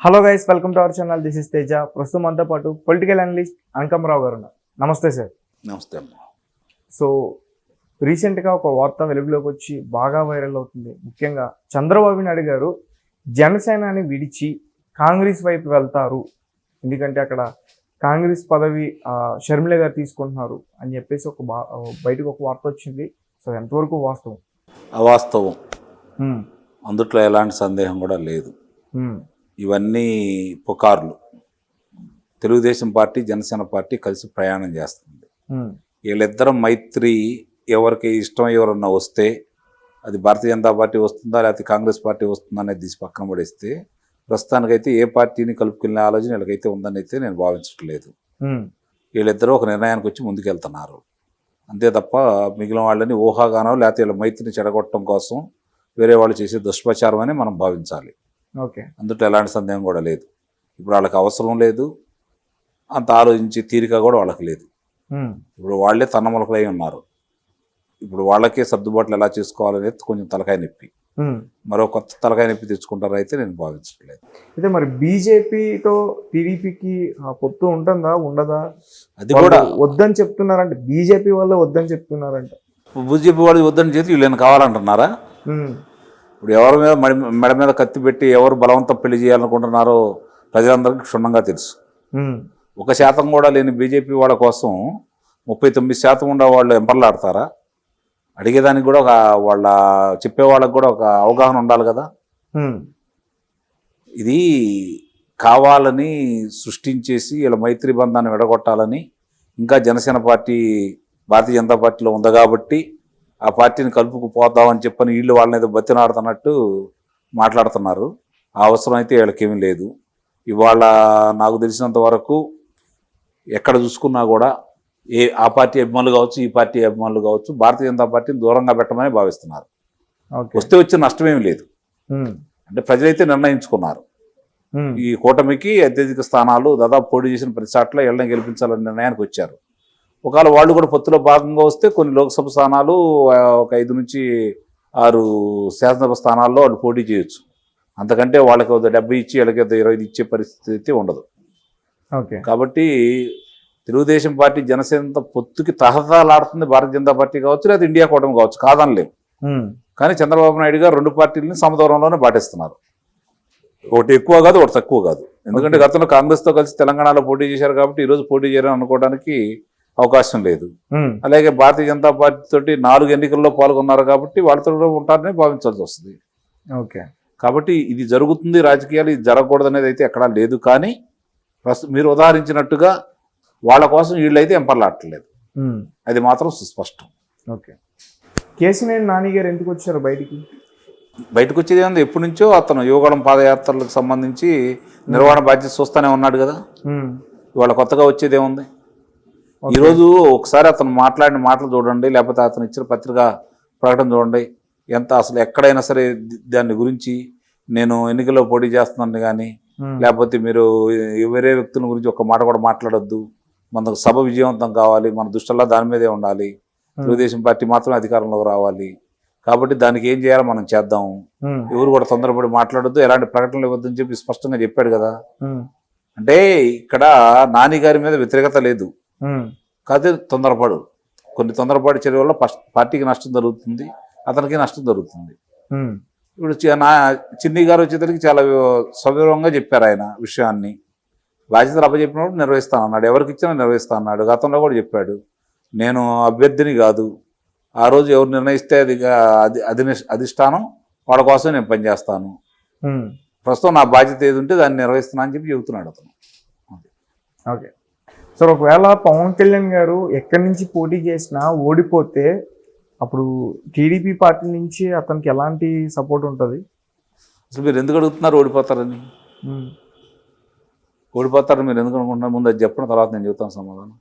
Hello guys, welcome to our channel. This is Teja. ప్రస్తుతం మనతో పాటు పొలిటికల్ అనలిస్ట్ అంకమరావు గారు ఉన్నారు. నమస్తే సార్. నమస్తే అమ్మ. సో రీసెంట్గా ఒక వార్త వెలుగులోకి వచ్చి బాగా వైరల్ అవుతుంది. ముఖ్యంగా చంద్రబాబు నాయుడు గారు జనసేనని విడిచి కాంగ్రెస్ వైపు వెళ్తారు, ఎందుకంటే అక్కడ కాంగ్రెస్ పదవి షర్మిల గారు తీసుకుంటున్నారు అని చెప్పేసి బయటకు ఒక వార్త వచ్చింది. సో ఎంతవరకు వాస్తవం? అవాస్తవం, అందుట్లో ఎలాంటి సందేహం కూడా లేదు. ఇవన్నీ పుకార్లు. తెలుగుదేశం పార్టీ జనసేన పార్టీ కలిసి ప్రయాణం చేస్తుంది. వీళ్ళిద్దరం మైత్రి, ఎవరికి ఇష్టం ఎవరన్నా వస్తే అది భారతీయ జనతా పార్టీ వస్తుందా లేకపోతే కాంగ్రెస్ పార్టీ వస్తుందా అనేది తీసి పక్కన పడేస్తే ప్రస్తుతానికైతే ఏ పార్టీని కలుపుకెళ్ళిన ఆలోచన వీళ్ళకైతే ఉందని అయితే నేను భావించట్లేదు. వీళ్ళిద్దరూ ఒక నిర్ణయానికి వచ్చి ముందుకెళ్తున్నారు అంతే తప్ప మిగిలిన వాళ్ళని ఊహాగానం లేకపోతే వీళ్ళ మైత్రిని చెడగొట్టడం కోసం వేరే వాళ్ళు చేసే దుష్ప్రచారం అని మనం భావించాలి. ఓకే, అందులో ఎలాంటి సందేహం కూడా లేదు. ఇప్పుడు వాళ్ళకి అవసరం లేదు, అంత ఆలోచించే తీరిక కూడా వాళ్ళకి లేదు. ఇప్పుడు వాళ్ళే తన్నములకలై ఉన్నారు. ఇప్పుడు వాళ్ళకే సర్దుబాట్లు ఎలా చేసుకోవాలనేది కొంచెం తలకాయ నొప్పి. మరో కొత్త తలకాయ నొప్పి తెచ్చుకుంటారు అయితే నేను భావించట్లేదు. అయితే మరి బీజేపీతో టీడీపీకి పొత్తు ఉంటుందా ఉండదా? అది కూడా వద్దని చెప్తున్నారంటే బీజేపీ వల్ల వద్దని చెప్తున్నారంట. బీజేపీ వాళ్ళు వద్దని చేసి వీళ్ళని కావాలంటున్నారా? ఇప్పుడు ఎవరి మీద మెడ మీద కత్తి పెట్టి ఎవరు బలవంతం పెళ్లి చేయాలనుకుంటున్నారో ప్రజలందరికీ క్షుణ్ణంగా తెలుసు. 1% కూడా లేని బీజేపీ వాళ్ళ కోసం 39% ఉండే వాళ్ళు ఎంపర్లాడతారా? అడిగేదానికి కూడా వాళ్ళ చెప్పేవాళ్ళకి కూడా ఒక అవగాహన ఉండాలి కదా. ఇది కావాలని సృష్టించేసి వీళ్ళ మైత్రి బంధాన్ని విడగొట్టాలని, ఇంకా జనసేన పార్టీ భారతీయ జనతా పార్టీలో ఉంది కాబట్టి ఆ పార్టీని కలుపుకుపోతామని చెప్పని వీళ్ళు వాళ్ళని ఏదో బతినాడుతున్నట్టు మాట్లాడుతున్నారు. ఆ అవసరం అయితే వీళ్ళకేమీ లేదు. ఇవాళ నాకు తెలిసినంత వరకు ఎక్కడ చూసుకున్నా కూడా ఆ పార్టీ అభిమానులు కావచ్చు, ఈ పార్టీ అభిమానులు కావచ్చు, భారతీయ జనతా పార్టీని దూరంగా పెట్టమని భావిస్తున్నారు. వస్తే వచ్చే నష్టమేమి లేదు. అంటే ప్రజలైతే నిర్ణయించుకున్నారు ఈ కూటమికి అత్యధిక స్థానాలు దాదాపు పోటీ చేసిన ప్రతి చాట్ల వీళ్ళని గెలిపించాలనే నిర్ణయానికి వచ్చారు. ఒకవేళ వాళ్ళు కూడా పొత్తులో భాగంగా వస్తే కొన్ని లోక్సభ స్థానాలు, ఒక 5 నుంచి 6 శాసనసభ స్థానాల్లో వాళ్ళు పోటీ చేయొచ్చు. అంతకంటే వాళ్ళకి 70 ఇచ్చి వీళ్ళకి 25 ఇచ్చే పరిస్థితి అయితే ఉండదు. కాబట్టి తెలుగుదేశం పార్టీ జనసేన పొత్తుకి తహతలాడుతుంది భారతీయ జనతా పార్టీ కావచ్చు, లేదా ఇండియా కూటమి కావచ్చు, కాదనలేము. కానీ చంద్రబాబు నాయుడు గారు 2 పార్టీలని సమదూరంలోనే పాటిస్తున్నారు. ఒకటి ఎక్కువ కాదు, ఒకటి తక్కువ కాదు. ఎందుకంటే గతంలో కాంగ్రెస్తో కలిసి తెలంగాణలో పోటీ చేశారు కాబట్టి ఈరోజు పోటీ చేయాలని అనుకోవడానికి అవకాశం లేదు. అలాగే భారతీయ జనతా పార్టీ తోటి 4 ఎన్నికల్లో పాల్గొన్నారు కాబట్టి వాళ్ళతో కూడా ఉంటారని భావించాల్సి వస్తుంది. కాబట్టి ఇది జరుగుతుంది రాజకీయాలు, ఇది జరగకూడదు అనేది అయితే ఎక్కడా లేదు. కానీ మీరు ఉదాహరించినట్టుగా వాళ్ళ కోసం వీళ్ళైతే ఎంపర్లాడట్లేదు, అది మాత్రం సుస్పష్టం. కేసీఆర్ నాని గారు ఎందుకు వచ్చారు బయటకు వచ్చేది ఏముంది? ఎప్పటి నుంచో అతను యువగళం పాదయాత్రలకు సంబంధించి నిర్వహణ బాధ్యత చూస్తూనే ఉన్నాడు కదా. ఇవాళ కొత్తగా వచ్చేది ఏముంది? ఈరోజు ఒకసారి అతను మాట్లాడిన మాటలు చూడండి, లేకపోతే అతను ఇచ్చిన పత్రికా ప్రకటన చూడండి. ఎంత అసలు ఎక్కడైనా సరే దాని గురించి నేను ఎన్నికల్లో పోటీ చేస్తున్నాను కానీ, లేకపోతే మీరు వేరే వ్యక్తుల గురించి ఒక మాట కూడా మాట్లాడొద్దు, మనకు సభ విజయవంతం కావాలి, మన దృష్టిలో దాని మీదే ఉండాలి, తెలుగుదేశం పార్టీ మాత్రమే అధికారంలోకి రావాలి, కాబట్టి దానికి ఏం చేయాలో మనం చేద్దాం, ఎవరు కూడా తొందరపడి మాట్లాడొద్దు, ఎలాంటి ప్రకటనలు ఇవ్వద్దని చెప్పి స్పష్టంగా చెప్పాడు కదా. అంటే ఇక్కడ నాని గారి మీద వ్యతిరేకత లేదు, కాదే తొందరపాటు, కొన్ని తొందరపాటు చర్య వల్ల పార్టీకి నష్టం జరుగుతుంది, అతనికి నష్టం జరుగుతుంది. ఇప్పుడు చిన్ని గారు వచ్చేసరికి చాలా సవివరంగా చెప్పారు ఆయన విషయాన్ని. బాధ్యతలు అప్పచెప్పినప్పుడు నిర్వహిస్తానన్నాడు, ఎవరికి ఇచ్చినా నిర్వహిస్తా అన్నాడు. గతంలో కూడా చెప్పాడు, నేను అభ్యర్థిని కాదు, ఆ రోజు ఎవరు నిర్ణయిస్తే అది అధిష్టానం వాళ్ళ కోసం నేను పనిచేస్తాను, ప్రస్తుతం నా బాధ్యత ఏది ఉంటే దాన్ని నిర్వహిస్తున్నా అని చెప్పి చెబుతున్నాడు అతను. ఓకే సార్, ఒకవేళ పవన్ కళ్యాణ్ గారు ఎక్కడి నుంచి పోటీ చేసినా ఓడిపోతే అప్పుడు టీడీపీ పార్టీ నుంచి అతనికి ఎలాంటి సపోర్ట్ ఉంటుంది? అసలు మీరు ఎందుకు అడుగుతున్నారు ఓడిపోతారని? ఓడిపోతారని మీరు ఎందుకు అనుకుంటున్నారు? ముందు అది చెప్పిన తర్వాత నేను చెబుతాను సమాధానం.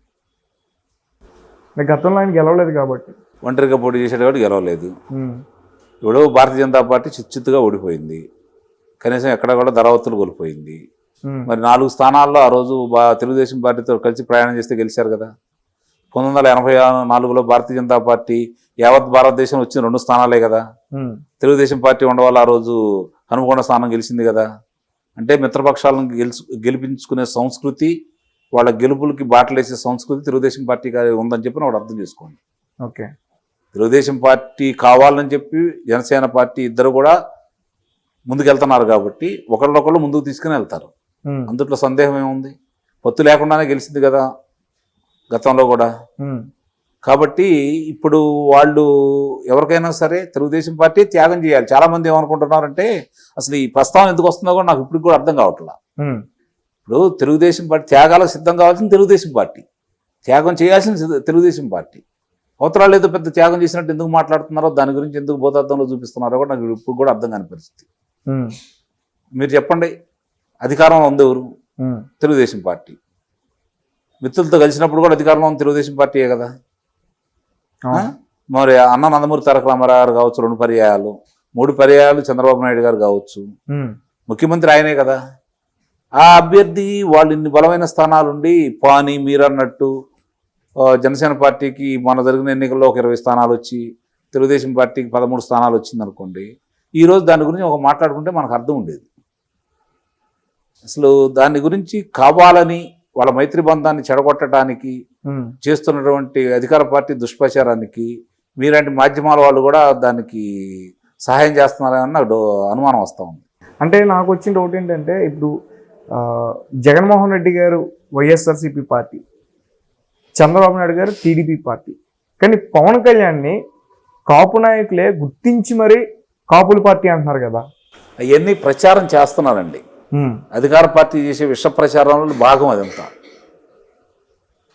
గతంలో ఆయన గెలవలేదు కాబట్టి, ఒంటరిగా పోటీ చేసాడు కాబట్టి గెలవలేదు. ఇప్పుడు భారతీయ జనతా పార్టీ చిచ్చుగా ఓడిపోయింది, కనీసం ఎక్కడ కూడా ధరావత్తులు కోల్పోయింది. మరి 4 స్థానాల్లో ఆ రోజు తెలుగుదేశం పార్టీతో కలిసి ప్రయాణం చేస్తే గెలిచారు కదా. 1984లో భారతీయ జనతా పార్టీ యావత్ భారతదేశం వచ్చిన 2 స్థానాలే కదా. తెలుగుదేశం పార్టీ ఉండవల్ల ఆ రోజు హనుమకొండ స్థానం గెలిచింది కదా. అంటే మిత్రపక్షాలను గెలిపించుకునే సంస్కృతి, వాళ్ళ గెలుపులకి బాటలేసే సంస్కృతి తెలుగుదేశం పార్టీ ఉందని చెప్పి వాడు అర్థం చేసుకోండి. ఓకే. తెలుగుదేశం పార్టీ కావాలని చెప్పి జనసేన పార్టీ ఇద్దరు కూడా ముందుకెళ్తున్నారు కాబట్టి ఒకళ్ళొకళ్ళు ముందుకు తీసుకుని వెళ్తారు. అందుట్లో సందేహం ఏముంది? పొత్తు లేకుండానే గెలిచింది కదా గతంలో కూడా. కాబట్టి ఇప్పుడు వాళ్ళు ఎవరికైనా సరే తెలుగుదేశం పార్టీ త్యాగం చేయాలి. చాలా మంది ఏమనుకుంటున్నారంటే అసలు ఈ ప్రస్తావన ఎందుకు వస్తుందో కూడా నాకు ఇప్పుడు కూడా అర్థం కావట్లా. ఇప్పుడు తెలుగుదేశం పార్టీ త్యాగాలకు సిద్ధం కావాల్సింది తెలుగుదేశం పార్టీ, త్యాగం చేయాల్సిన తెలుగుదేశం పార్టీ. అవతరాలు ఏదో పెద్ద త్యాగం చేసినట్టు ఎందుకు మాట్లాడుతున్నారో, దాని గురించి ఎందుకు బోధార్థంలో చూపిస్తున్నారో కూడా నాకు ఇప్పుడు కూడా అర్థం కాని పరిస్థితి. మీరు చెప్పండి, అధికారంలో ఉంది ఎవరు? తెలుగుదేశం పార్టీ. మిత్రులతో కలిసినప్పుడు కూడా అధికారంలో ఉంది తెలుగుదేశం పార్టీయే కదా. మరి అన్న నందమూరి తారక రామారావు గారు కావచ్చు 2 పర్యాయాలు, 3 పర్యాయాలు చంద్రబాబు నాయుడు గారు కావచ్చు, ముఖ్యమంత్రి ఆయనే కదా. ఆ అభ్యర్థి వాళ్ళు ఇన్ని బలమైన స్థానాలుండి పాని మీరన్నట్టు జనసేన పార్టీకి మొన్న జరిగిన ఎన్నికల్లో ఒక 20 స్థానాలు వచ్చి తెలుగుదేశం పార్టీకి 13 స్థానాలు వచ్చింది అనుకోండి. ఈరోజు దాని గురించి ఒక మాట్లాడుకుంటే మనకు అర్థం ఉండేది. అసలు దాని గురించి కావాలని వాళ్ళ మైత్రి బంధాన్ని చెడగొట్టడానికి చేస్తున్నటువంటి అధికార పార్టీ దుష్ప్రచారానికి మీలాంటి మాధ్యమాల వాళ్ళు కూడా దానికి సహాయం చేస్తున్నారని నాకు అనుమానం వస్తూ ఉంది. అంటే నాకు వచ్చిన డౌట్ ఏంటంటే, ఇప్పుడు జగన్మోహన్ రెడ్డి గారు వైఎస్ఆర్సీపీ పార్టీ, చంద్రబాబు నాయుడు గారు టీడీపీ పార్టీ, కానీ పవన్ కళ్యాణ్ని కాపు నాయకులే గుర్తించి మరీ కాపుల పార్టీ అంటున్నారు కదా. అవన్నీ ప్రచారం చేస్తున్నారండి. అధికార పార్టీ చేసే విష ప్రచారంలో భాగం అదంతా.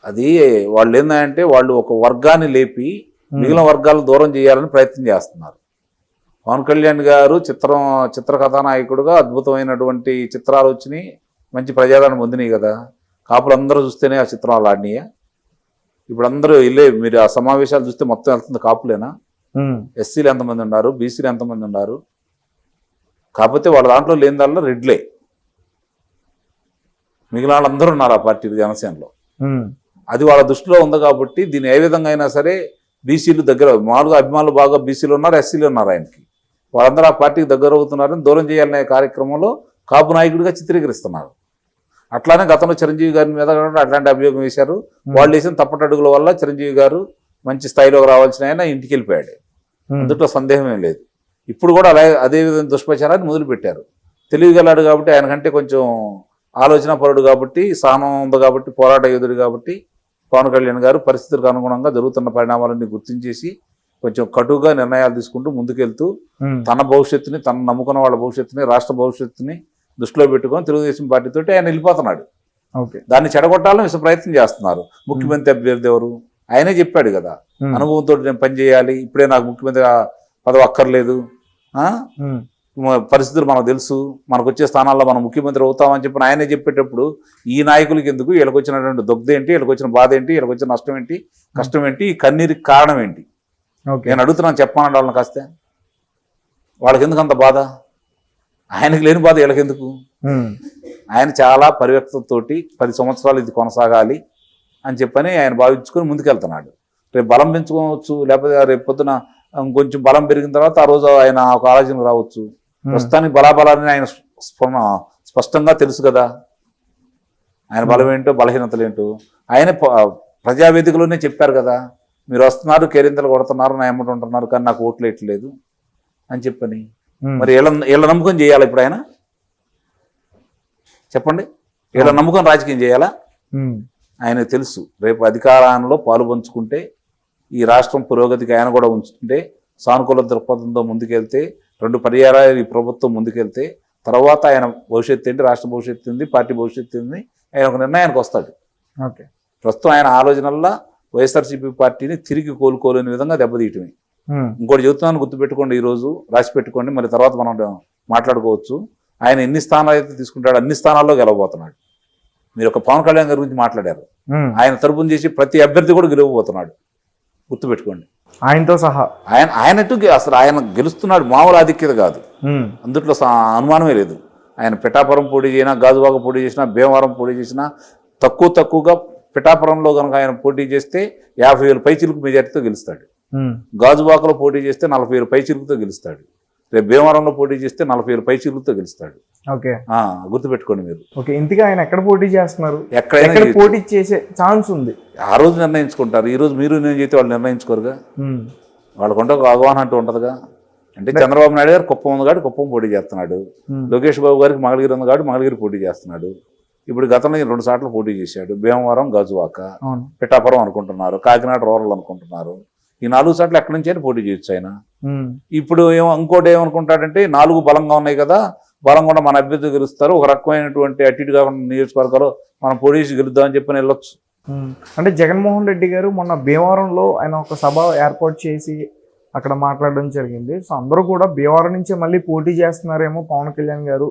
అది వాళ్ళు ఏంటంటే వాళ్ళు ఒక వర్గాన్ని లేపి మిగిలిన వర్గాలు దూరం చేయాలని ప్రయత్నం చేస్తున్నారు. పవన్ కళ్యాణ్ గారు చిత్ర కథానాయకుడుగా అద్భుతమైనటువంటి చిత్రాలు వచ్చినాయి, మంచి ప్రజాదరణ పొందినాయి కదా. కాపులు అందరూ చూస్తేనే ఆ చిత్రాలు ఆడినాయా? ఇప్పుడు అందరూ మీరు ఆ సమావేశాలు చూస్తే మొత్తం వెళ్తుంది కాపులేనా? ఎస్సీలు ఎంతమంది ఉన్నారు, బీసీలు ఎంతమంది ఉన్నారు? కాకపోతే వాళ్ళ దాంట్లో లేని దాంట్లో రెడ్లే, మిగిలిన వాళ్ళందరూ ఉన్నారు ఆ పార్టీ జనసేనలో. అది వాళ్ళ దృష్టిలో ఉంది కాబట్టి దీన్ని ఏ విధంగా అయినా సరే బీసీలు దగ్గర, మామూలుగా అభిమానులు బాగా బీసీలు ఉన్నారు, ఎస్సీలు ఉన్నారు ఆయనకి, వాళ్ళందరూ ఆ పార్టీకి దగ్గర అవుతున్నారని దూరం చేయాలనే కార్యక్రమంలో కాపు నాయకుడిగా చిత్రీకరిస్తున్నారు. అట్లానే గతంలో చిరంజీవి గారి మీద అట్లాంటి అభియోగం వేశారు. వాళ్ళు వేసిన తప్పటడుగుల వల్ల చిరంజీవి గారు మంచి స్థాయిలోకి రావాల్సిన ఆయన ఇంటికి వెళ్ళిపోయాడు. అందులో సందేహమే లేదు. ఇప్పుడు కూడా అదే విధంగా దుష్ప్రచారాన్ని మొదలుపెట్టారు. తెలివిగలాడు కాబట్టి, ఆయన కంటే కొంచెం ఆలోచన పరుడు కాబట్టి, సహనం ఉంది కాబట్టి, పోరాట యోధుడు కాబట్టి పవన్ కళ్యాణ్ గారు పరిస్థితులకు అనుగుణంగా జరుగుతున్న పరిణామాలన్నీ గుర్తించేసి కొంచెం కటుగా నిర్ణయాలు తీసుకుంటూ ముందుకెళ్తూ తన భవిష్యత్తుని, తన నమ్ముకున్న వాళ్ళ భవిష్యత్తుని, రాష్ట్ర భవిష్యత్తుని దృష్టిలో పెట్టుకొని తెలుగుదేశం పార్టీతో ఆయన వెళ్ళిపోతున్నాడు. దాన్ని చెడగొట్టాలని ప్రయత్నం చేస్తున్నారు. ముఖ్యమంత్రి అభ్యర్థి ఎవరు? ఆయనే చెప్పాడు కదా, అనుభవంతో నేను పనిచేయాలి, ఇప్పుడే నాకు ముఖ్యమంత్రి పదవి అక్కర్లేదు, పరిస్థితులు మనకు తెలుసు, మనకు వచ్చే స్థానాల్లో మనం ముఖ్యమంత్రి అవుతామని చెప్పి ఆయనే చెప్పేటప్పుడు ఈ నాయకులకి ఎందుకు? వీళ్ళకి వచ్చినటువంటి దుగ్ధ ఏంటి, వీళ్ళకి వచ్చిన బాధ ఏంటి, వీళ్ళకి వచ్చిన నష్టం ఏంటి, కష్టం ఏంటి, ఈ కన్నీరికి కారణం ఏంటి? నేను అడుగుతున్నాను, చెప్పానండి వాళ్ళని కాస్తే. వాళ్ళకి ఎందుకు అంత బాధ? ఆయనకి లేని బాధ వీళ్ళకెందుకు? ఆయన చాలా పరివ్యక్తతోటి 10 సంవత్సరాలు ఇది కొనసాగాలి అని చెప్పని ఆయన భావించుకొని ముందుకెళ్తున్నాడు. రేపు బలం పెంచుకోవచ్చు, లేకపోతే రేపు పొద్దున కొంచెం బలం పెరిగిన తర్వాత ఆ రోజు ఆయన ఒక ఆలోచనకు రావచ్చు. ప్రస్తుతానికి బలాబలాన్ని ఆయన స్పష్టంగా తెలుసు కదా, ఆయన బలం ఏంటో బలహీనతలు ఏంటో. ఆయన ప్రజావేదికలోనే చెప్పారు కదా, మీరు వస్తున్నారు, కేరింతలు కొడుతున్నారు, నా ఎమ్మటి ఉంటున్నారు, కానీ నాకు ఓట్లు వేయట్లేదు అని చెప్పని. మరి వీళ్ళ నమ్మకం చేయాలి ఇప్పుడు ఆయన? చెప్పండి, వీళ్ళ నమ్మకం రాజకీయం చేయాలా? ఆయన తెలుసు రేపు అధికారంలో పాలు పంచుకుంటే ఈ రాష్ట్రం పురోగతికి ఆయన కూడా ఉంచుతుంటే, సానుకూల దృక్పథంతో ముందుకెళ్తే, 2 పర్యాయాలు ఈ ప్రభుత్వం ముందుకెళ్తే తర్వాత ఆయన భవిష్యత్తు ఏంటి, రాష్ట్ర భవిష్యత్తు ఏంటి, పార్టీ భవిష్యత్తు ఏంటి, ఆయన ఒక నిర్ణయానికి వస్తాడు. ప్రస్తుతం ఆయన ఆలోచనల్లో వైఎస్ఆర్సీపీ పార్టీని తిరిగి కోలుకోలేని విధంగా దెబ్బతీయటమే. ఇంకోటి చెబుతున్నాను, గుర్తుపెట్టుకోండి, ఈరోజు రాసి పెట్టుకోండి, మళ్ళీ తర్వాత మనం మాట్లాడుకోవచ్చు. ఆయన ఎన్ని స్థానాలు అయితే తీసుకుంటాడో అన్ని స్థానాల్లో గెలవబోతున్నాడు. మీరు ఒక పవన్ కళ్యాణ్ గారి గురించి మాట్లాడారు, ఆయన తరపున చేసి ప్రతి అభ్యర్థి కూడా గెలవబోతున్నాడు, గుర్తుపెట్టుకోండి. ఆయనతో సహా ఆయనట్టు అసలు ఆయన గెలుస్తున్నాడు, మామూలు ఆధిక్యత కాదు, అందుట్లో అనుమానమే లేదు. ఆయన పిఠాపురం పోటీ చేసినా, గాజువాక పోటీ చేసినా, భీమవరం పోటీ చేసినా, తక్కువగా పిఠాపురంలో కనుక ఆయన పోటీ చేస్తే 50,000 పైచిలుకు మెజార్టీతో గెలుస్తాడు. గాజువాకలో పోటీ చేస్తే 40,000 పైచిలుకుతో గెలుస్తాడు. రేపు భీమవరంలో పోటీ చేస్తే 40,000 పైచీలతో గెలుస్తాడు. ఓకే గుర్తుపెట్టుకోండి మీరు. ఓకే ఇంతగా ఆయన ఎక్కడ పోటీ చేస్తున్నారు, ఎక్కడైనా ఎక్కడ పోటీ చేసే ఛాన్స్ ఉంది? ఆ రోజు నిర్ణయించుకుంటారు. ఈ రోజు మీరు నేను చేస్తే వాళ్ళు నిర్ణయించుకోరుగా. వాళ్ళకుంటే ఒక అవగాహన అంటూ ఉంటుందిగా. అంటే చంద్రబాబు నాయుడు గారు కుప్పం ఉంది కాబట్టి కుప్పం పోటీ చేస్తున్నాడు, లోకేష్ బాబు గారికి మంగళగిరి ఉంది కాబట్టి మంగళగిరి పోటీ చేస్తున్నాడు. ఇప్పుడు గతంలో 2 సార్లు పోటీ చేశాడు. భీమవరం, గాజువాక, పిఠాపురం అనుకుంటున్నారు, కాకినాడ రూరల్ అనుకుంటున్నారు. ఈ 4 సార్లు ఎక్కడి నుంచి అయినా పోటీ చేయొచ్చు ఆయన. ఇప్పుడు ఇంకోటి ఏమనుకుంటాడంటే 4 బలంగా ఉన్నాయి కదా, బలంగా ఉన్న మన అభ్యర్థి గెలుస్తారు, ఒక రకమైనటువంటి అటు కాకుండా నియోజకవర్గాలు మనం పోటీ చేసి గెలుద్దామని చెప్పి వెళ్ళొచ్చు. అంటే జగన్మోహన్ రెడ్డి గారు మొన్న భీమవరంలో ఆయన ఒక సభ ఏర్పాటు చేసి అక్కడ మాట్లాడడం జరిగింది. సో అందరూ కూడా భీమవరం నుంచే మళ్ళీ పోటీ చేస్తున్నారేమో పవన్ కళ్యాణ్ గారు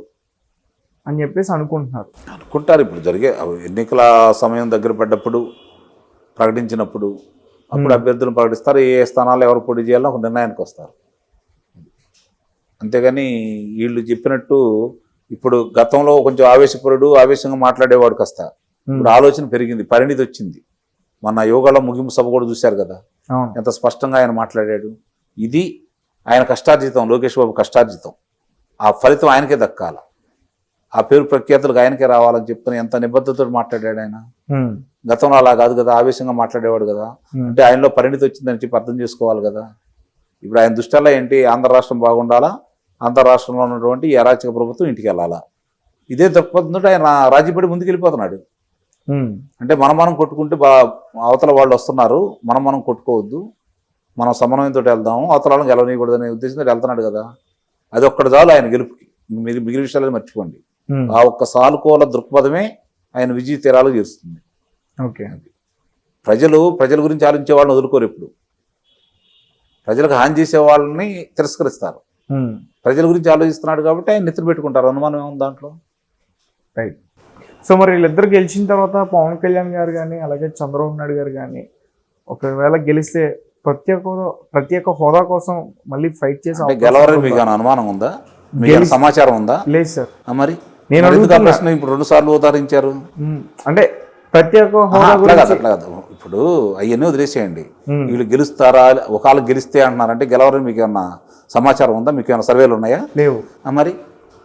అని చెప్పేసి అనుకుంటారు. ఇప్పుడు జరిగే ఎన్నికల సమయం దగ్గర పడ్డప్పుడు ప్రకటించినప్పుడు అప్పుడు అభ్యర్థులను ప్రకటిస్తారు. ఏ స్థానాల్లో ఎవరు పోటీ చేయాలో ఒక నిర్ణయానికి వస్తారు. అంతేగాని వీళ్ళు చెప్పినట్టు ఇప్పుడు గతంలో కొంచెం ఆవేశంగా మాట్లాడేవాడు కాస్త ఇప్పుడు ఆలోచన పెరిగింది, పరిణితి వచ్చింది. మన యోగాలో ముగింపు సభ కూడా చూశారు కదా, ఎంత స్పష్టంగా ఆయన మాట్లాడాడు. ఇది ఆయన కష్టార్జితం, లోకేష్ బాబు కష్టార్జితం. ఆ ఫలితం ఆయనకే దక్కాల, ఆ పేరు ప్రఖ్యాతులకు ఆయనకే రావాలని చెప్పని ఎంత నిబద్ధతతో మాట్లాడాడు ఆయన. గతంలో అలా కాదు కదా, ఆవేశంగా మాట్లాడేవాడు కదా. అంటే ఆయనలో పరిణితి వచ్చిందని చెప్పి అర్థం చేసుకోవాలి కదా. ఇప్పుడు ఆయన దృష్టిలో ఏంటి, ఆంధ్ర రాష్ట్రం బాగుండాలా, ఆంధ్ర రాష్ట్రంలో ఉన్నటువంటి ఈ అరాచక ప్రభుత్వం ఇంటికి వెళ్ళాలా, ఇదే దృక్పథంతో ఆయన రాజీపడి ముందుకు వెళ్ళిపోతున్నాడు. అంటే మనం కొట్టుకుంటే అవతల వాళ్ళు వస్తున్నారు, మనం కొట్టుకోవద్దు, మనం సమన్వయంతో వెళ్దాము, అవతల వాళ్ళని గెలవనీయకూడదనే ఉద్దేశంతో వెళ్తున్నాడు కదా. అది ఒక్కటి చాలు ఆయన గెలుపుకి. మిగిలిన విషయాలు మర్చిపోండి. ఆ ఒక్క సానుకూల దృక్పథమే ఆయన విజయ తీరాలు చేస్తుంది. ప్రజల గురించి ఆలోచించే వాళ్ళని వదులుకోరు. ఎప్పుడు ప్రజలకు హాని చేసే వాళ్ళని తిరస్కరిస్తారు. ప్రజల గురించి ఆలోచిస్తున్నాడు కాబట్టి ఆయన నెత్తులు పెట్టుకుంటారు. అనుమానం ఏముంది దాంట్లో? రైట్. సో మరి వీళ్ళిద్దరు గెలిచిన తర్వాత పవన్ కళ్యాణ్ గారు కానీ అలాగే చంద్రబాబు నాయుడు గారు కానీ ఒకవేళ గెలిస్తే ప్రత్యేక హోదా కోసం మళ్ళీ ఫైట్ చేసి గెలవరని మీకు అనుమానం ఉందా? మీకు సమాచారం ఉందా? లేదు సార్. మరి నేను ప్రశ్న ఇప్పుడు 2 సార్లు ఉదాహరించారు. అంటే ప్రత్యేక హోదా అట్లా కాదు. ఇప్పుడు అవన్నీ వదిలేసేయండి. వీళ్ళు గెలుస్తారా, ఒకవేళ గెలిస్తే అంటున్నారంటే గెలవరని మీకు ఏమన్నా సమాచారం ఉందా? మీకు ఏమైనా సర్వేలు ఉన్నాయా? లేవు.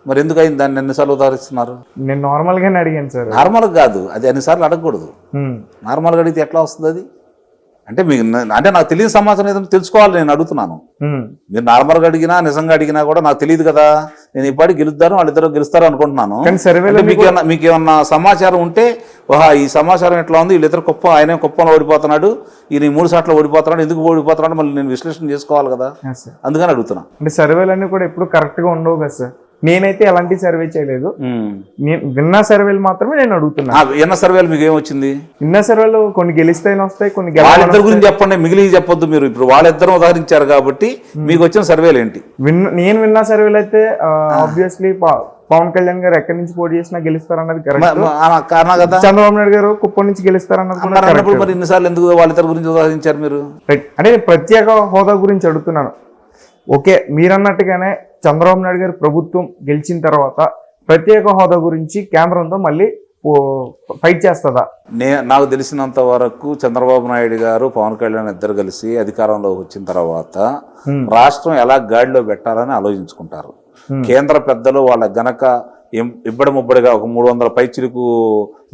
మరి ఎందుకు అయింది? దాన్ని ఎన్నిసార్లు ఉదాహరిస్తున్నారు? నేను నార్మల్గానే అడిగాను సార్. నార్మల్గా కాదు, అది అన్నిసార్లు అడగకూడదు. నార్మల్గా అడిగితే ఎట్లా వస్తుంది అది? అంటే మీకు నాకు తెలియని సమాచారం ఏదైనా తెలుసుకోవాలి నేను అడుగుతున్నాను. మీరు నార్మల్గా అడిగినా నిజంగా అడిగినా కూడా నాకు తెలియదు కదా. నేను ఇప్పటికి గెలుద్దాను, వాళ్ళిద్దరు గెలుస్తారు అనుకుంటున్నాను. మీకు ఏమన్నా సమాచారం ఉంటే ఈ సమాచారం ఎట్లా ఉంది, వీళ్ళిద్దరు ఆయన కుప్పంలో ఓడిపోతున్నాడు, ఈయన 3 సార్లు ఓడిపోతున్నాడు, ఎందుకు ఓడిపోతున్నాడు మళ్ళీ నేను విశ్లేషణ చేసుకోవాలి కదా, అందుకని అడుగుతున్నా. అంటే సర్వేలన్నీ కూడా ఎప్పుడు కరెక్ట్గా ఉండవు కదా సార్. నేనైతే ఎలాంటి సర్వే చేయలేదు, నేను విన్న సర్వేలు మాత్రమే నేను అడుగుతున్నా. విన్న సర్వేలు మీకు ఏమొచ్చింది? విన్న సర్వేలు కొన్ని గెలిస్తేనే వస్తాయి, కొన్ని వాళ్ళిద్దరి గురించి చెప్పండి, మిగిలి చెప్పొద్దు. మీరు ఇప్పుడు వాళ్ళిద్దరు ఉదాహరించారు కాబట్టి మీకు వచ్చిన సర్వేలు ఏంటి? నేను విన్న సర్వేలు అయితే ఆబ్వియస్లీ పవన్ కళ్యాణ్ గారు ఎక్కడి నుంచి పోటీ చేసినా గెలుస్తారన్నది కరెక్ట్. చంద్రబాబు నాయుడు గారు కుప్పం నుంచి గెలుస్తారన్నది. మరి ఇన్నిసార్లు ఎందుకు వాళ్ళిద్దరి గురించి ఉదాహరించారు మీరు? అంటే ప్రత్యేక హోదా గురించి అడుగుతున్నాను. ఓకే, మీరన్నట్టుగానే చంద్రబాబు నాయుడు గారి ప్రభుత్వం గెలిచిన తర్వాత ప్రత్యేక హోదా గురించి కేంద్రంతో మళ్ళీ ఫైట్ చేస్తుందా? నాకు తెలిసినంత వరకు చంద్రబాబు నాయుడు గారు పవన్ కళ్యాణ్ ఇద్దరు కలిసి అధికారంలోకి వచ్చిన తర్వాత రాష్ట్రం ఎలా గాడిలో పెట్టాలని ఆలోచించుకుంటారు. కేంద్ర పెద్దలు వాళ్ళ గనక ఇబ్బడి ఒక 300 పైచిలకు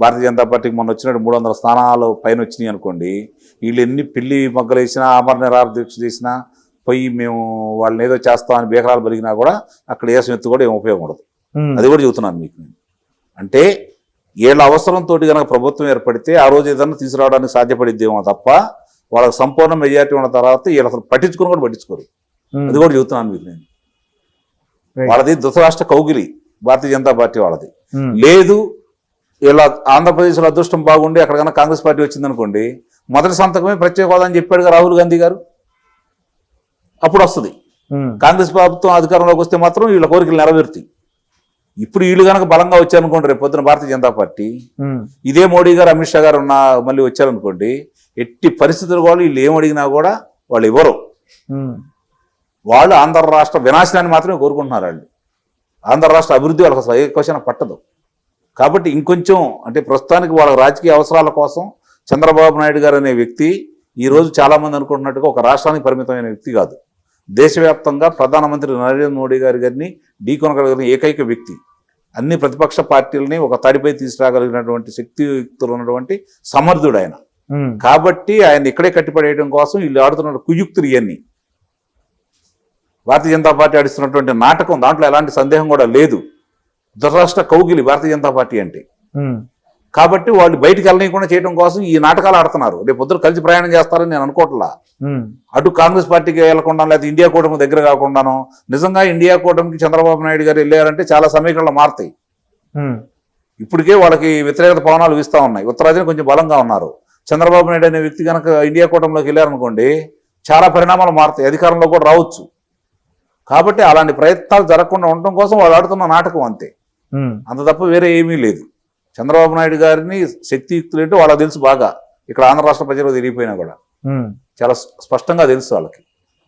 భారతీయ జనతా పార్టీకి మొన్న వచ్చినట్టు 300 స్థానాలు పైన వచ్చినాయి అనుకోండి. వీళ్ళు ఎన్ని పిల్లి మొగ్గలు వేసినా, ఆమరణ నిరాహార దీక్ష చేసినా, పోయి మేము వాళ్ళని ఏదో చేస్తామని బేకరాలు బలిగినా కూడా అక్కడ ఏసం ఎత్తు కూడా ఏం ఉపయోగం ఉండదు. అది కూడా చెబుతున్నాను మీకు. అంటే వీళ్ళ అవసరంతో కనుక ప్రభుత్వం ఏర్పడితే ఆ రోజు ఏదన్నా తీసుకురావడానికి సాధ్యపడిద్దేమో తప్ప వాళ్ళకి సంపూర్ణ మెజారిటీ ఉన్న తర్వాత వీళ్ళు అసలు పట్టించుకుని కూడా పట్టించుకోరు. అది కూడా చెబుతున్నాను మీకు నేను. వాళ్ళది ధృతరాష్ట్ర కౌగిలి భారతీయ జనతా పార్టీ వాళ్ళది. లేదు ఇలా ఆంధ్రప్రదేశ్లో అదృష్టం బాగుండి అక్కడ కన్నా కాంగ్రెస్ పార్టీ వచ్చిందనుకోండి, మొదటి సంతకమే ప్రత్యేక హోదా అని చెప్పాడుగా రాహుల్ గాంధీ గారు, అప్పుడు వస్తుంది. కాంగ్రెస్ ప్రభుత్వం అధికారంలోకి వస్తే మాత్రం వీళ్ళ కోరికలు నెరవేరుతాయి. ఇప్పుడు వీళ్ళు కనుక బలంగా వచ్చారనుకోండి, రేపు పొద్దున భారతీయ జనతా పార్టీ ఇదే మోడీ గారు అమిత్ షా గారు మళ్ళీ వచ్చారనుకోండి, ఎట్టి పరిస్థితులు కూడా వీళ్ళు ఏం అడిగినా కూడా వాళ్ళు ఇవ్వరు. వాళ్ళు ఆంధ్ర రాష్ట్ర వినాశనాన్ని మాత్రమే కోరుకుంటున్నారు. వాళ్ళు ఆంధ్ర రాష్ట్ర అభివృద్ధి వాళ్ళకి అసలు ఏ క్వశ్చన్ పట్టదు. కాబట్టి ఇంకొంచెం అంటే ప్రస్తుతానికి వాళ్ళ రాజకీయ అవసరాల కోసం చంద్రబాబు నాయుడు గారు అనే వ్యక్తి ఈరోజు చాలామంది అనుకుంటున్నట్టుగా ఒక రాష్ట్రానికి పరిమితమైన వ్యక్తి కాదు. దేశవ్యాప్తంగా ప్రధానమంత్రి నరేంద్ర మోడీ గారిని ఢీకొనగలిగిన ఏకైక వ్యక్తి. అన్ని ప్రతిపక్ష పార్టీలని ఒక తాడిపై తీసుకురాగలిగినటువంటి శక్తియుక్తులు ఉన్నటువంటి సమర్థుడు ఆయన. కాబట్టి ఆయన ఇక్కడే కట్టిపడేయడం కోసం వీళ్ళు ఆడుతున్న కుయుక్తులు ఇవన్నీ భారతీయ జనతా పార్టీ ఆడిస్తున్నటువంటి నాటకం, దాంట్లో ఎలాంటి సందేహం కూడా లేదు. దురరాష్ట్ర కౌగిలి భారతీయ జనతా పార్టీ అంటే. కాబట్టి వాళ్ళు బయటికి వెళ్ళనీయకుండా చేయడం కోసం ఈ నాటకాలు ఆడుతున్నారు. రేపు పొద్దున కలిసి ప్రయాణం చేస్తారని నేను అనుకోవట్లా. అటు కాంగ్రెస్ పార్టీకి వెళ్లకుండా, లేకపోతే ఇండియా కూటమి దగ్గర కాకుండాను నిజంగా ఇండియా కూటమికి చంద్రబాబు నాయుడు గారు వెళ్ళారంటే చాలా సమీకరణలు మారుతాయి. ఇప్పటికే వాళ్ళకి వ్యతిరేకత పవనాలు వీస్తూ ఉన్నాయి. ఉత్తరాదిని కొంచెం బలంగా ఉన్నారు. చంద్రబాబు నాయుడు అనే వ్యక్తి కనుక ఇండియా కూటమిలోకి వెళ్ళారనుకోండి, చాలా పరిణామాలు మారుతాయి, అధికారంలో కూడా రావచ్చు. కాబట్టి అలాంటి ప్రయత్నాలు జరగకుండా ఉండటం కోసం వాళ్ళు ఆడుతున్న నాటకం అంతే, అంత తప్ప వేరే ఏమీ లేదు. చంద్రబాబు నాయుడు గారిని శక్తియుక్తులు ఏంటో వాళ్ళకి తెలుసు బాగా. ఇక్కడ ఆంధ్ర రాష్ట్ర ప్రజలకు తెలియపోయినా కూడా చాలా స్పష్టంగా తెలుసు వాళ్ళకి.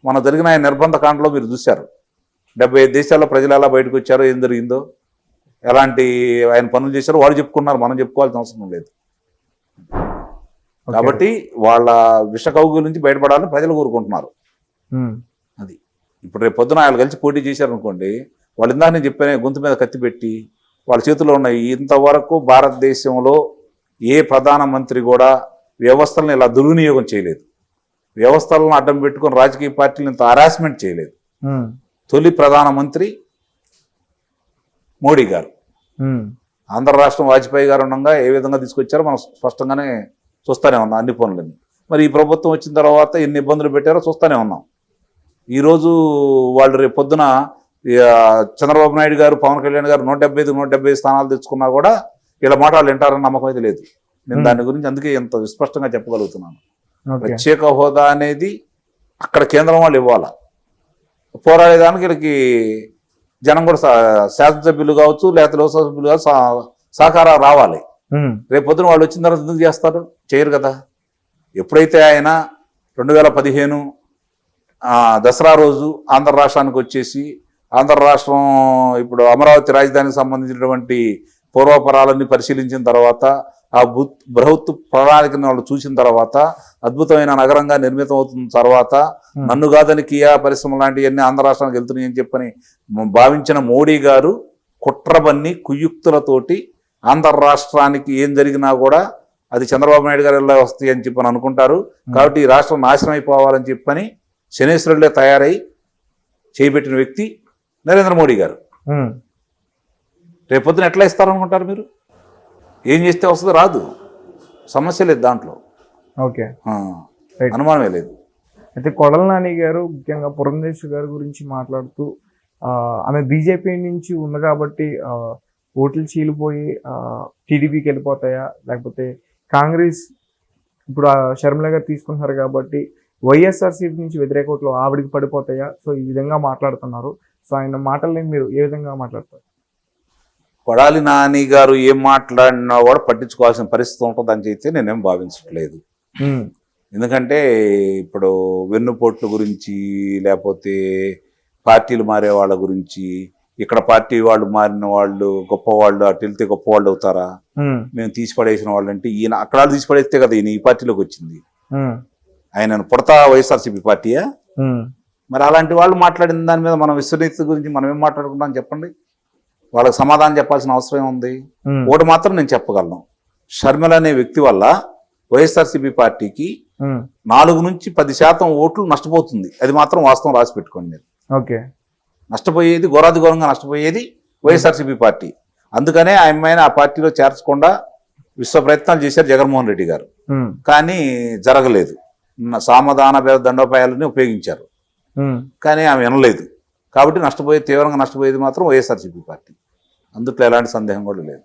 మన జరిగిన ఆయన నిర్బంధ కాండలో మీరు చూశారు. 75 దేశాల్లో ప్రజలు ఎలా బయటకు వచ్చారో, ఏం జరిగిందో, ఎలాంటి ఆయన పనులు చేశారో వాళ్ళు చెప్పుకున్నారు, మనం చెప్పుకోవాల్సిన అవసరం లేదు. కాబట్టి వాళ్ళ విష కౌగుల నుంచి బయటపడాలని ప్రజలు కోరుకుంటున్నారు. అది ఇప్పుడు రేపు పొద్దున వాళ్ళు కలిసి పోటీ చేశారనుకోండి, వాళ్ళు ఇందాక నేను చెప్పాను గొంతు మీద కత్తి పెట్టి వాళ్ళ చేతిలో ఉన్నాయి. ఇంతవరకు భారతదేశంలో ఏ ప్రధానమంత్రి కూడా వ్యవస్థలను ఇలా దుర్వినియోగం చేయలేదు. వ్యవస్థలను అడ్డం పెట్టుకుని రాజకీయ పార్టీలను ఇంత హరాస్మెంట్ చేయలేదు. తొలి ప్రధానమంత్రి మోడీ గారు. ఆంధ్ర రాష్ట్రం వాజ్పేయి గారు ఉండగా ఏ విధంగా తీసుకొచ్చారో మనం స్పష్టంగానే చూస్తూనే ఉన్నాం అన్ని పనులని. మరి ఈ ప్రభుత్వం వచ్చిన తర్వాత ఎన్ని ఇబ్బందులు పెట్టారో చూస్తూనే ఉన్నాం. ఈరోజు వాళ్ళు రేపు పొద్దున చంద్రబాబు నాయుడు గారు, పవన్ కళ్యాణ్ గారు 175 స్థానాలు తెచ్చుకున్నా కూడా వీళ్ళ మాట వాళ్ళు వింటారని నమ్మకం అయితే లేదు. నేను దాని గురించి అందుకే ఎంత విస్పష్టంగా చెప్పగలుగుతున్నాను. ప్రత్యేక హోదా అనేది అక్కడ కేంద్రం వాళ్ళు ఇవ్వాలా, పోరాడేదానికి వీళ్ళకి జనం కూడా శాసనసభ్యులు కావచ్చు, లేకపోతే లోక్సభ సభ్యులు కావచ్చు, సహకారం రావాలి. రేపు పొద్దున వాళ్ళు వచ్చిన తర్వాత ఎందుకు చేస్తారు? చేయరు కదా. ఎప్పుడైతే ఆయన 2015 దసరా రోజు ఆంధ్ర రాష్ట్రానికి వచ్చేసి, ఆంధ్ర రాష్ట్రం ఇప్పుడు అమరావతి రాజధానికి సంబంధించినటువంటి పూర్వపరాలన్నీ పరిశీలించిన తర్వాత, ఆ బృహత్ ప్రణాళికను వాళ్ళు చూసిన తర్వాత, అద్భుతమైన నగరంగా నిర్మితం అవుతున్న తర్వాత, నన్ను కాదని కియా పరిశ్రమ లాంటివన్నీ ఆంధ్ర రాష్ట్రానికి వెళ్తున్నాయి అని చెప్పని భావించిన మోడీ గారు కుట్రబన్ని కుయుక్తులతోటి ఆంధ్ర రాష్ట్రానికి ఏం జరిగినా కూడా అది చంద్రబాబు నాయుడు గారు ఎలా వస్తాయి అని చెప్పని అనుకుంటారు. కాబట్టి ఈ రాష్ట్రం నాశనం అయిపోవాలని చెప్పని శనేశ్వరులే తయారై చేయబెట్టిన వ్యక్తి నరేంద్ర మోడీ గారు. రేపొద్దున ఎట్లా ఇస్తారనుకుంటారు మీరు? ఏం చేస్తే వస్తుందో రాదు, సమస్య లేదు దాంట్లో. ఓకే, అనుమానమే లేదు. అయితే కొడాల నాని గారు ముఖ్యంగా పురంధేశ్వరి గారి గురించి మాట్లాడుతూ, ఆమె బీజేపీ నుంచి ఉంది కాబట్టి ఓట్లు చీలిపోయి టీడీపీకి వెళ్ళిపోతాయా, లేకపోతే కాంగ్రెస్ ఇప్పుడు షర్మిల గారు తీసుకుంటున్నారు కాబట్టి వైఎస్ఆర్సీపీ నుంచి వ్యతిరేక ఓట్లు ఆవిడికి పడిపోతాయా? సో ఈ విధంగా మాట్లాడుతున్నారు. సో ఆయన మాటల్ని మీరు ఏ విధంగా మాట్లాడతారు? కొడాలి నాని గారు ఏం మాట్లాడినా కూడా పట్టించుకోవాల్సిన పరిస్థితి ఉంటుందని చెప్పి నేనేం భావించట్లేదు. ఎందుకంటే ఇప్పుడు వెన్నుపోట్ల గురించి, లేకపోతే పార్టీలు మారే వాళ్ళ గురించి, ఇక్కడ పార్టీ వాళ్ళు మారిన వాళ్ళు గొప్పవాళ్ళు, అటు వెళ్తే గొప్పవాళ్ళు అవుతారా, మేము తీసిపడేసిన వాళ్ళు అంటే, ఈయన అక్కడ తీసిపడేస్తే కదా ఈయన ఈ పార్టీలోకి వచ్చింది. ఆయన పుడతా వైఎస్ఆర్సీపీ పార్టీయా? మరి అలాంటి వాళ్ళు మాట్లాడిన దాని మీద మనం విశ్వనీతి గురించి మనం ఏం మాట్లాడుకుంటాం చెప్పండి? వాళ్ళకి సమాధానం చెప్పాల్సిన అవసరం ఏముంది? ఒకటి మాత్రం నేను చెప్పగలను, షర్మిల అనే వ్యక్తి వల్ల వైఎస్ఆర్సీపీ పార్టీకి 4 నుంచి 10% ఓట్లు నష్టపోతుంది. అది మాత్రం వాస్తవం, రాసి పెట్టుకోండి మీరు. ఓకే, నష్టపోయేది ఘోరాది ఘోరంగా నష్టపోయేది వైఎస్ఆర్సీపీ పార్టీ. అందుకనే ఆయన ఆ పార్టీలో చేర్చకుండా విశ్వ ప్రయత్నాలు చేశారు జగన్మోహన్ రెడ్డి గారు. కానీ జరగలేదు. సామధాన దండోపాయాలని ఉపయోగించారు, కానీ ఆమె వినలేదు. కాబట్టి తీవ్రంగా నష్టపోయేది మాత్రం వైఎస్ఆర్సీపీ పార్టీ. అందుట్లో ఎలాంటి సందేహం కూడా లేదు.